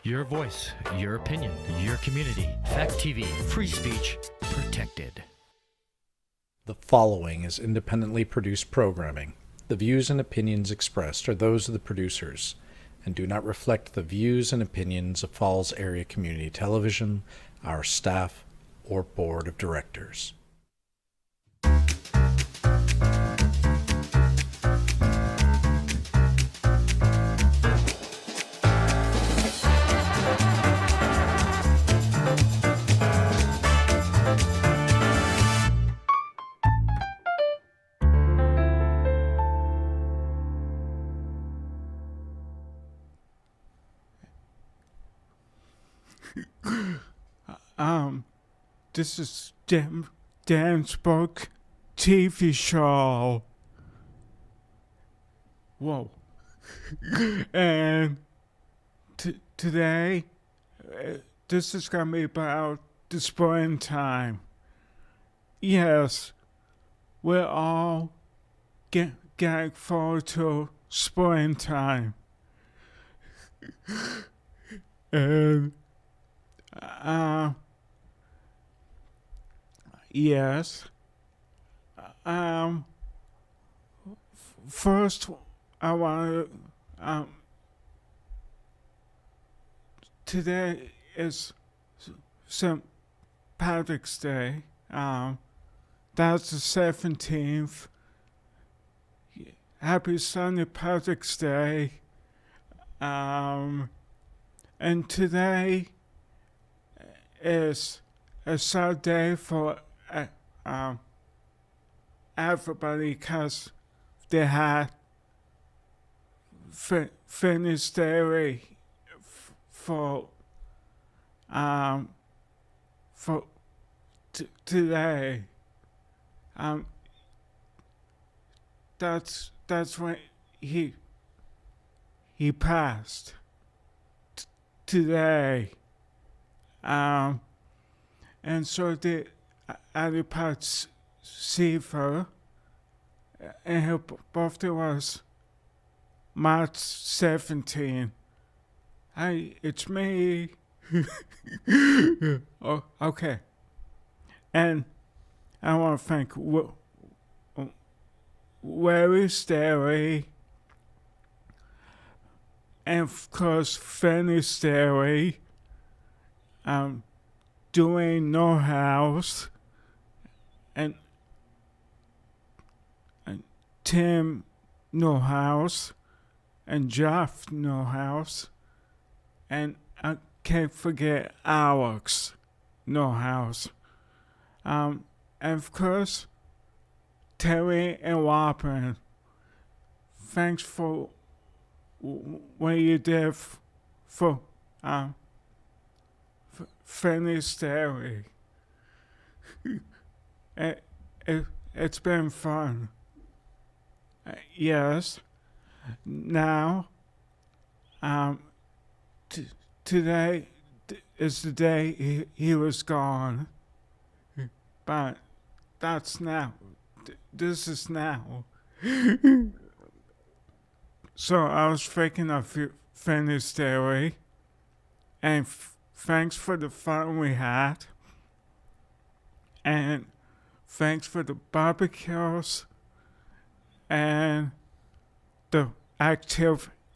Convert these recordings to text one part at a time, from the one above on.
Your voice, your opinion, your community. Fact TV, free speech, protected. The following is independently produced programming. The views and opinions expressed are those of the producers and do not reflect the views and opinions of Falls Area Community Television, our staff, or board of directors. This is Dan's Bourke TV show. Whoa. And today, this is going to be about the springtime. Yes, we're all getting forward to springtime. And, yes. First, I want to, today is St. Patrick's Day. That's the 17th. Happy St. Patrick's Day. And today is a sad day for everybody because they had finished dairy for today. That's when he passed today. And so the Alipat's Seaver, and her birthday was March 17. Hi, it's me. Oh, okay. And I want to thank Larry's Dairy, and of course Fanny's Dairy, Dwayne Norhouse, and Tim Norhouse, and Jeff Norhouse, and I can't forget Alex Norhouse, and of course Terry and Wapin. Thanks for what you did for Fanny's Dairy. It's been fun. Yes. Now, today is the day he was gone. But that's now. This is now. So I was thinking of Fanny's Dairy, and thanks for the fun we had, and thanks for the barbecues and the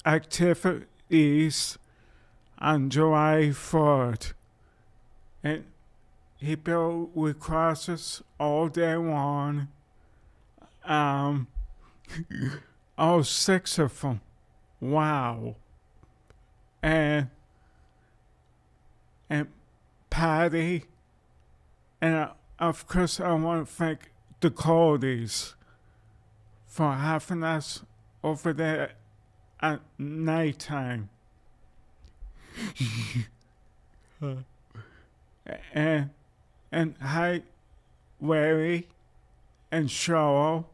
activities on July 4th. And he built with crosses all day long. All 6 of them. Wow. And Patty, and of course I want to thank the Codys for having us over there at nighttime. and hi, Larry and Cheryl.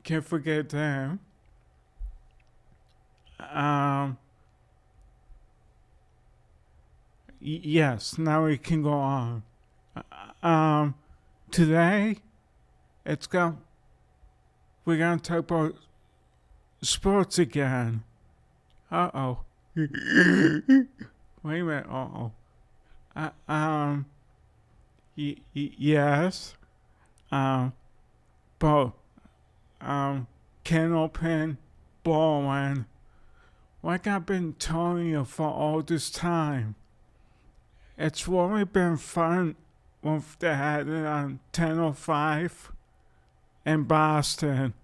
Can't forget them. Yes, now we can go on. Today, we're gonna talk about sports again. Uh-oh. Wait a minute. Yes. But Candlepin Bowling, like I've been telling you for all this time, it's really been fun if they had it on 10:05 in Boston.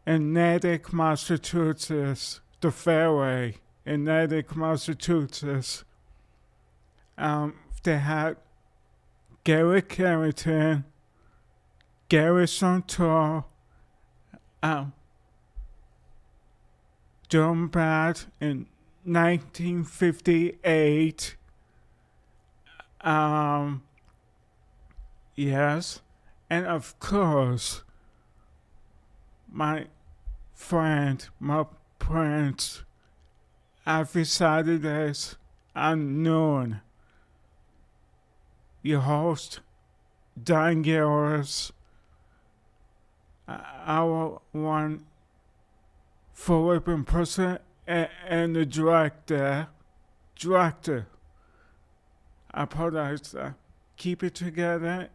In Natick, Massachusetts, the Fairway in Natick, Massachusetts. They had Gary Carrington, Gary Santor, done that in 1958. Yes, and of course, my friend, my prince, every Saturdays at noon, your host, Dan Garris, our one Philippine president and the director, I apologize, keep it together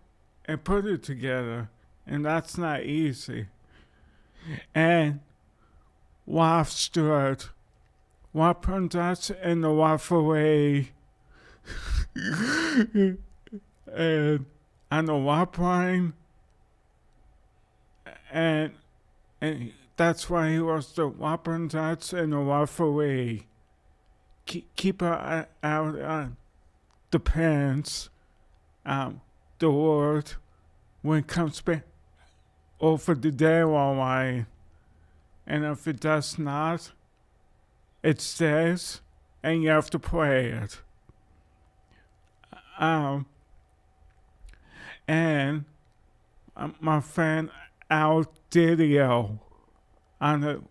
and put it together, and that's not easy. And Wife Stewart, Weapon that's in the waffle and on the Wapline, and that's why he was the weapon that's in the waffle. Keep out on the pants, the word when it comes back over the day line, and if it does not, it stays, and you have to play it. And my friend Al Didio on the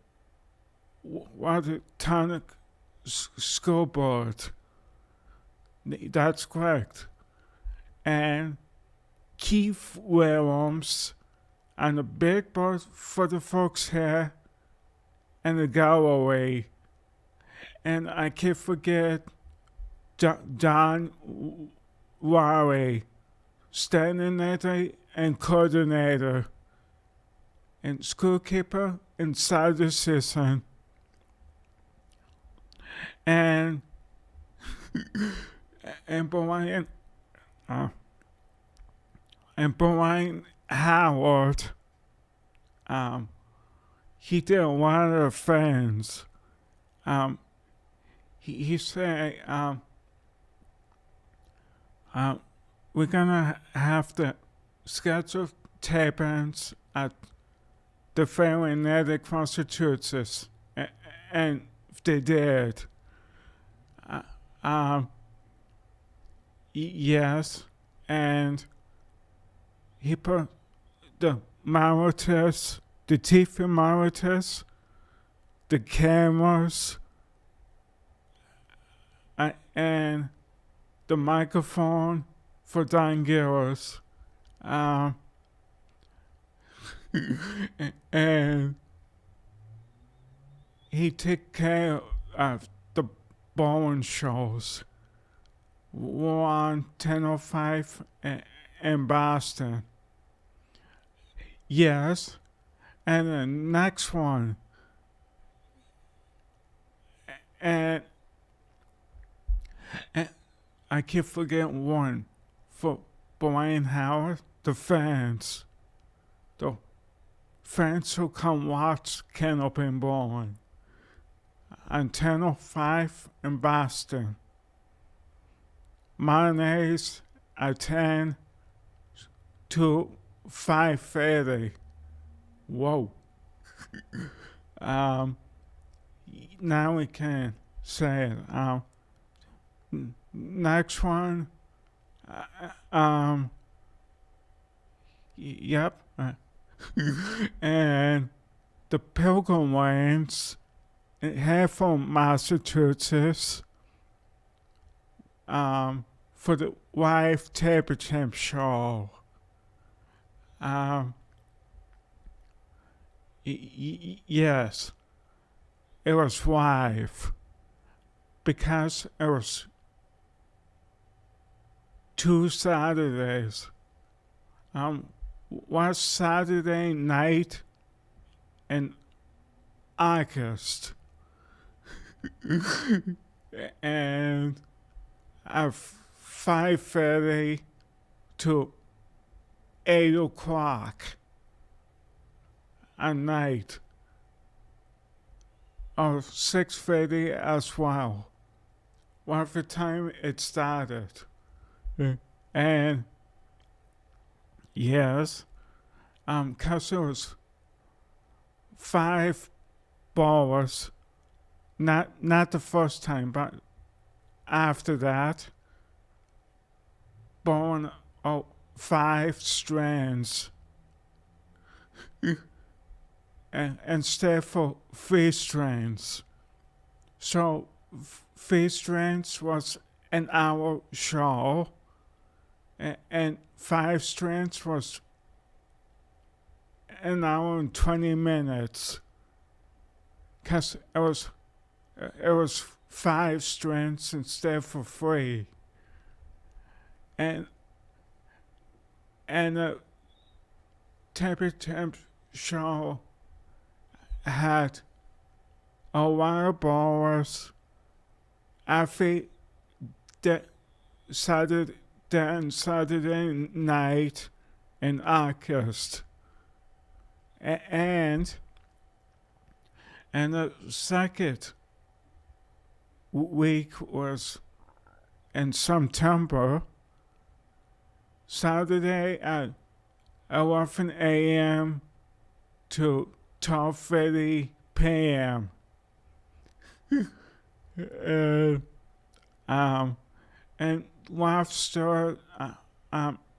Watertonic School Board. That's correct. And Keith Williams on the big board for the folks here and the Galloway. And I can't forget John Lowry, standing there and coordinator, and schoolkeeper inside the system. And Brian Howard, he did a lot of things. He said, we're gonna have to schedule tapings at the fair in Natick, Massachusetts, and they did. Yes, and he put the monitors, the TV monitors, the cameras, and the microphone for Don Garris. And he took care of the bowling shows. One 10:05 in Boston. Yes, and the next one, and I keep forgetting one for Brian Howard, the fans who come watch Canopy Bowling on 10:05 in Boston. Mondays at 10 to 5:30. Whoa. Now we can say it. Next one. Yep. And the Pilgrim Lanes in Hannibal, Massachusetts. For the Live Championship Show. Yes. it was live because it was 2 Saturdays. One Saturday night in August, and at 5:30 to 8 o'clock at night, or 6:30 as well. Whatever time it started. And yes, 'cause it was 5 ballers, not the first time, but after that, born 5 strands, and instead for 3 strands. So 3 strands was an hour show, and 5 strands was an hour and 20 minutes. 'Cause it was 5 strands instead for 3. And the Tappy Temp show had a lot of ballers. Every Saturday night in August. And the second week was in September, Saturday at 11 a.m. to 12:30 p.m. And Lobster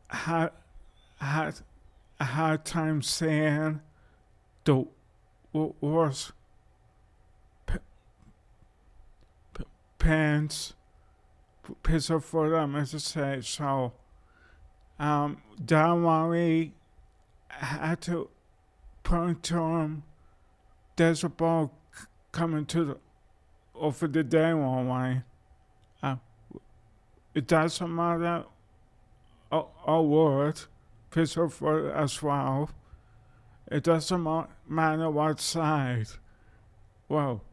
had a hard time saying the worst pants pizza for them, as I say. So, don't worry, had to point to him. There's a ball coming to the over the day one way. It doesn't matter a word, pizza for as well. It doesn't matter what side. Well,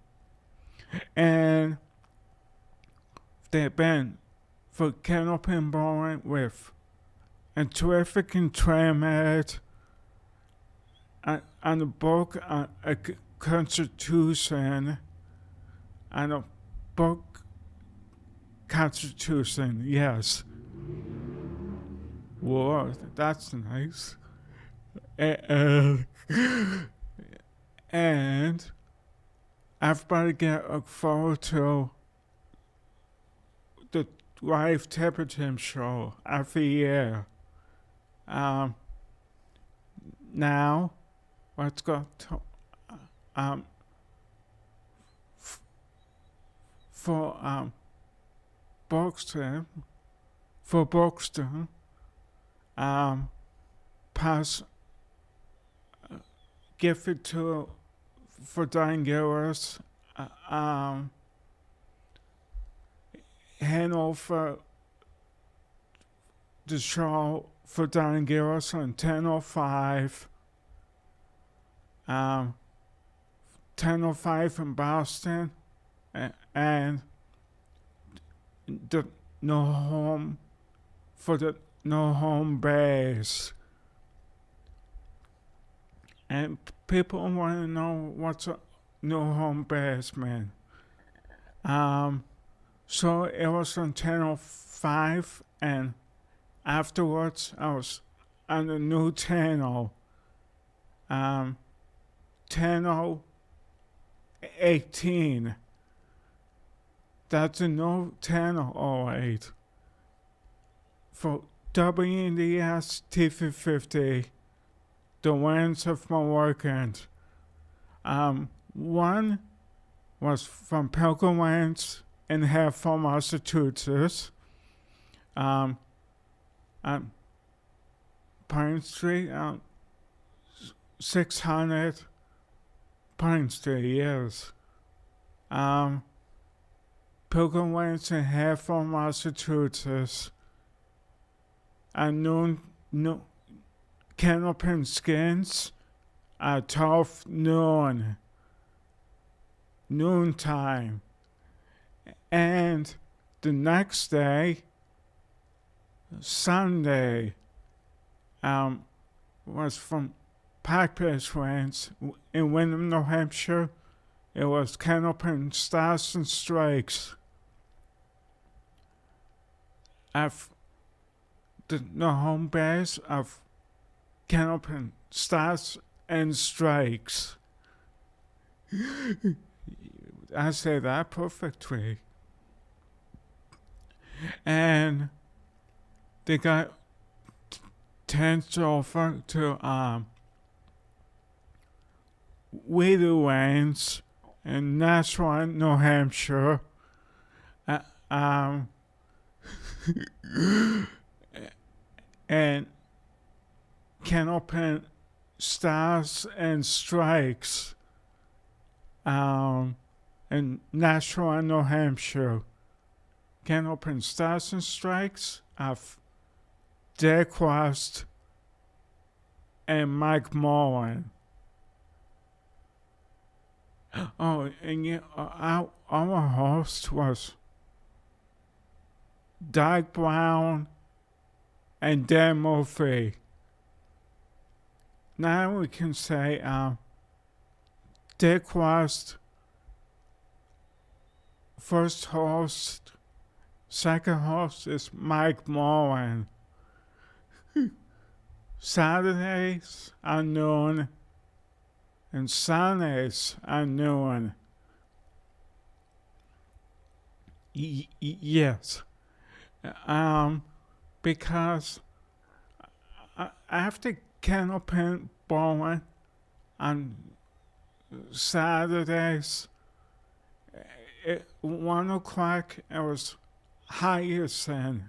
and they've been for canopy bowling with a terrific entrainment and a book, a constitution, and a book constitution, yes. Whoa, that's nice. And everybody get a photo to the live temperature show every year. Now, let's go to for Boxton, pass give it to for $9. Hand over the show for $9 on 10:05. 10:05 in Boston, and the no home for the no home base. And people want to know what's a no home base, man. So it was on 10:05, and afterwards I was on the new channel, 10:18. That's a new channel 08 for WNDS TV50. The wins of my weekend. One was from Pilgrim Winds in Hereford, Massachusetts. Pine Street, 600 Pine Street, yes. pilgrims in Hereford, Massachusetts, and Canopen skins at 12 noontime. And the next day, Sunday, was from Packers Ranch in Windham, New Hampshire. It was Canopen Stars and Strikes. Of the home base of Canopen Stars and Strikes. I say that perfectly. And they got tents over to Wheeler Ranch in Nashua, New Hampshire. And Canopen Stars and Strikes in Nashua, New Hampshire. Canopen Stars and Strikes of Dick West and Mike Mullen. Oh, and our host was Doug Brown and Dan Murphy. Now we can say Dick West, first host, second host is Mike Mullen. Saturdays are noon and Sundays are noon. Yes. Because after Canopen bowling on Saturdays, at 1 o'clock, it was Hyacinth.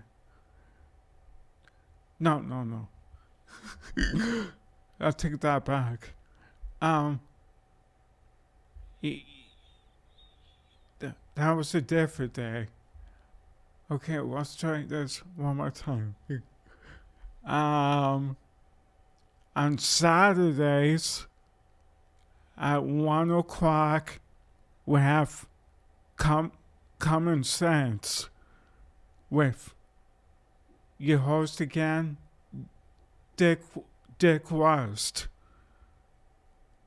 No. I'll take that back. That was a different day. Okay, let's try this one more time. On Saturdays at 1 o'clock, we have Common Sense with your host again, Dick West.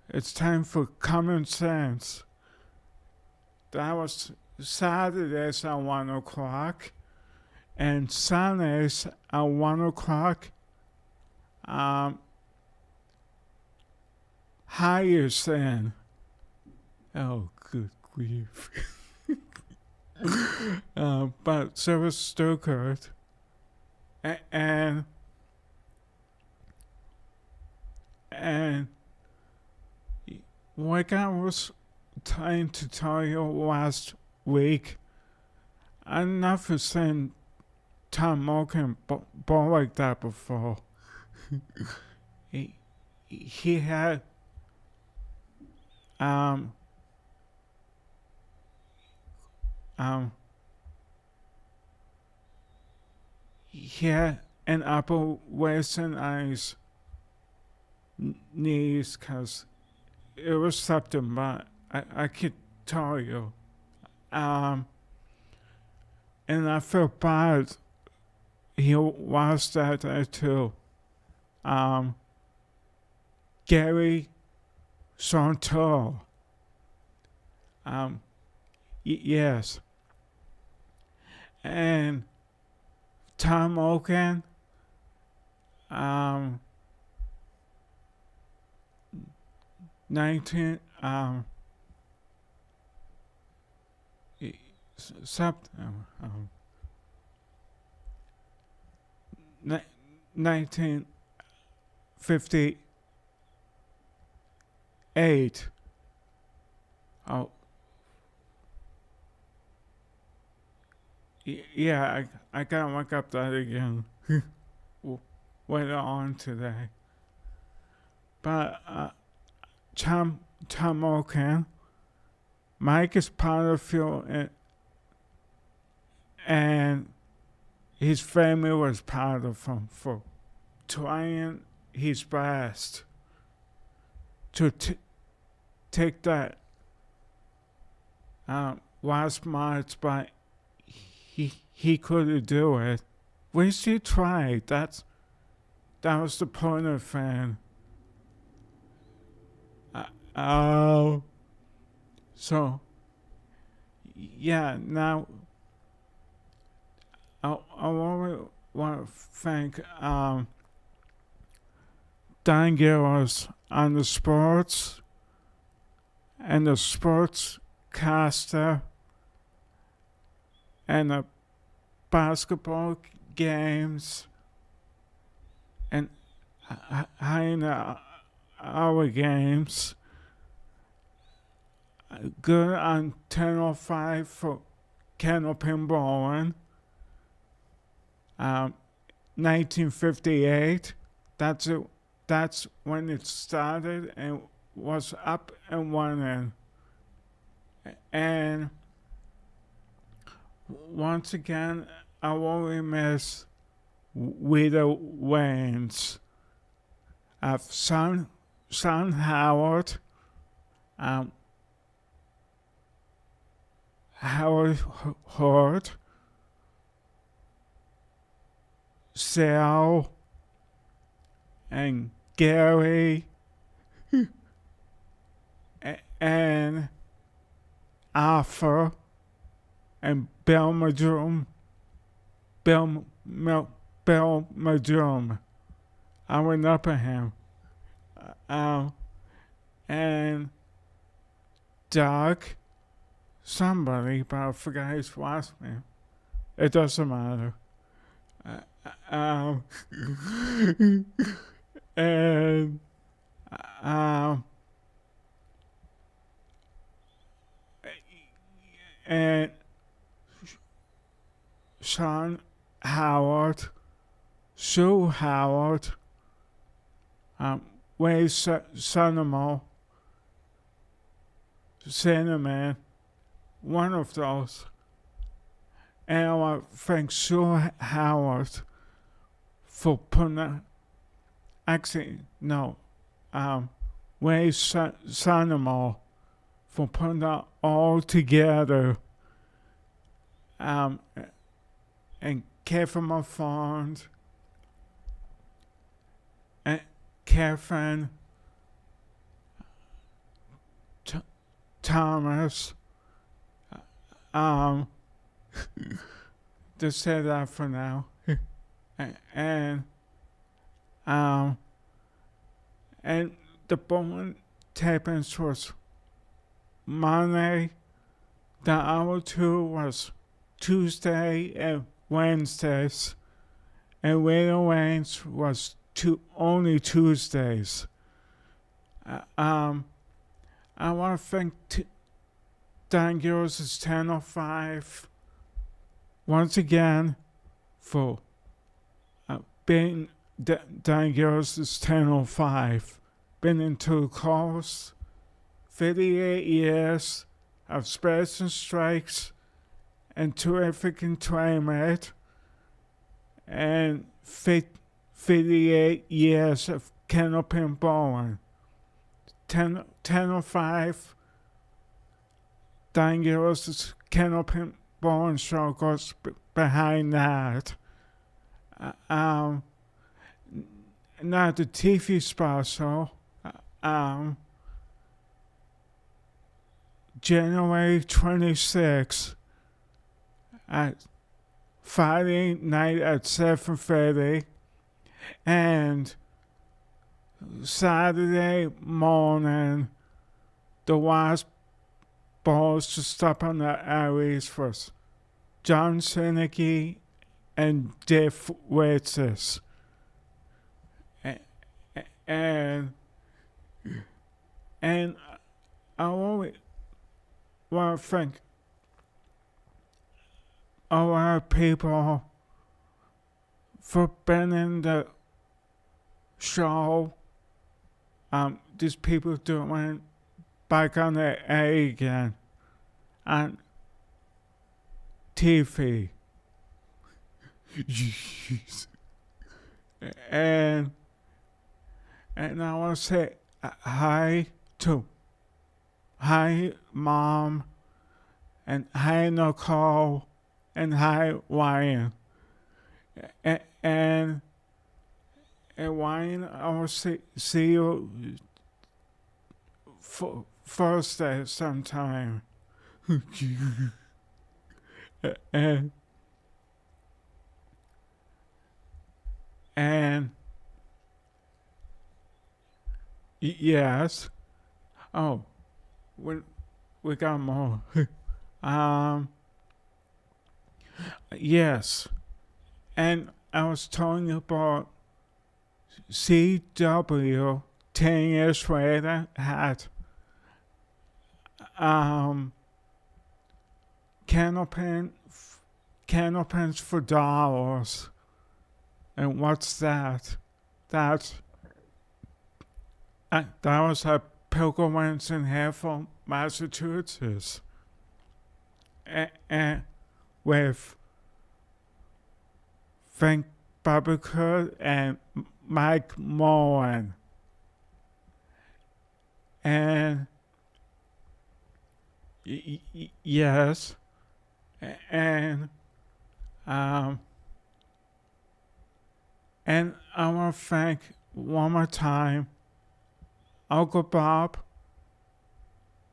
It's time for Common Sense. That was Saturdays at 1 o'clock, and Sundays at 1 o'clock. Hyacinth. Oh, good grief. But service still good. And like I was trying to tell you last week, I never seen Tom Morgan ball like that before. he had he had an operation on his knees because it was something, but I could tell you. And I feel bad he lost that too. Gary Santel. Yes. And Tom Oken. 19 1958. Oh, yeah, I gotta look up that again. Later on today. But Tom Oken Mike is part of you, and his family was part of him for trying his best to take that last march, but he couldn't do it. We should try. That was the point of fan. So yeah. Now I really want to thank Dan Garros on the sports and the sportscaster and the basketball games and high our games. Good on 10:05 for Candlepin Bowling. 1958. That's it. That's when it started and was up and running. And once again, I will miss Widow Wayne's. Son Howard, Howard Hort, Sal, and Gary, and Arthur, and Bill Madrum. Bill Madrum. I went up at him. And Doug, somebody, but I forgot his last name. It doesn't matter. And Sean Howard, Sue Howard, Wade Sonamo, Cinnamon, one of those. And I want to thank Sue Howard for putting Wade Sonamo for putting that all together. And Kevin Fond and Kevin Thomas. Just say that for now. And the bowling tapings was Monday. The hour 2 was Tuesday and Wednesdays, and Widow Wayne's was only Tuesdays. I want to thank Dan Garros' 10:05 once again for being Dan Garros' 10:05. Been into calls, 58 years of spares and strikes, and terrific entertainment, and 58 years of Candlepin Bowling. 10:05, Dan Garros' Candlepin Bowling show goes behind that. Not the TV special. January 26th at Friday night at 7:30 and Saturday morning the last balls to stop on the areas for John Sinicki and Dave Witzes. And I always want to thank a lot of people for being in the show. These people doing back on the air again. on TV. and I will say hi to hi Mom, and hi Nicole, and hi Ryan. And Ryan, I will see you Thursday sometime. and yes. Oh, we got more. Yes. And I was telling you about CW 10 years later had candlepins for dollars. And what's that? That was a pilgrimage in Haverhill, Massachusetts. And with Frank Barbacourt and Mike Mullen. And yes, and I want to thank one more time Uncle Bob.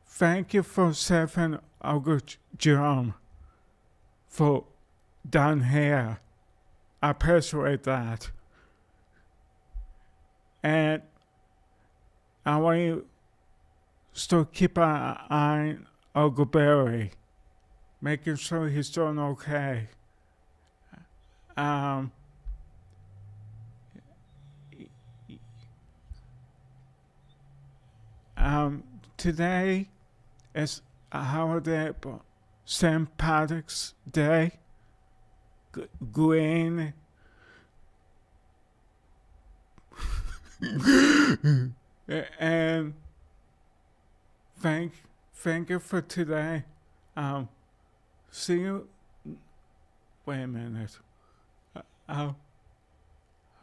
Thank you for saving Uncle Jerome for down here. I appreciate that. And I want you to keep an eye on Uncle Barry, making sure he's doing okay. Today is a holiday, but St. Patrick's Day. Green. And thank you for today. See you. Wait a minute.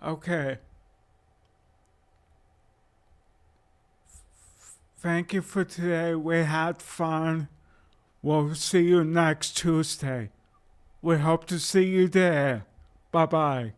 Okay. Thank you for today. We had fun. We'll see you next Tuesday. We hope to see you there. Bye-bye.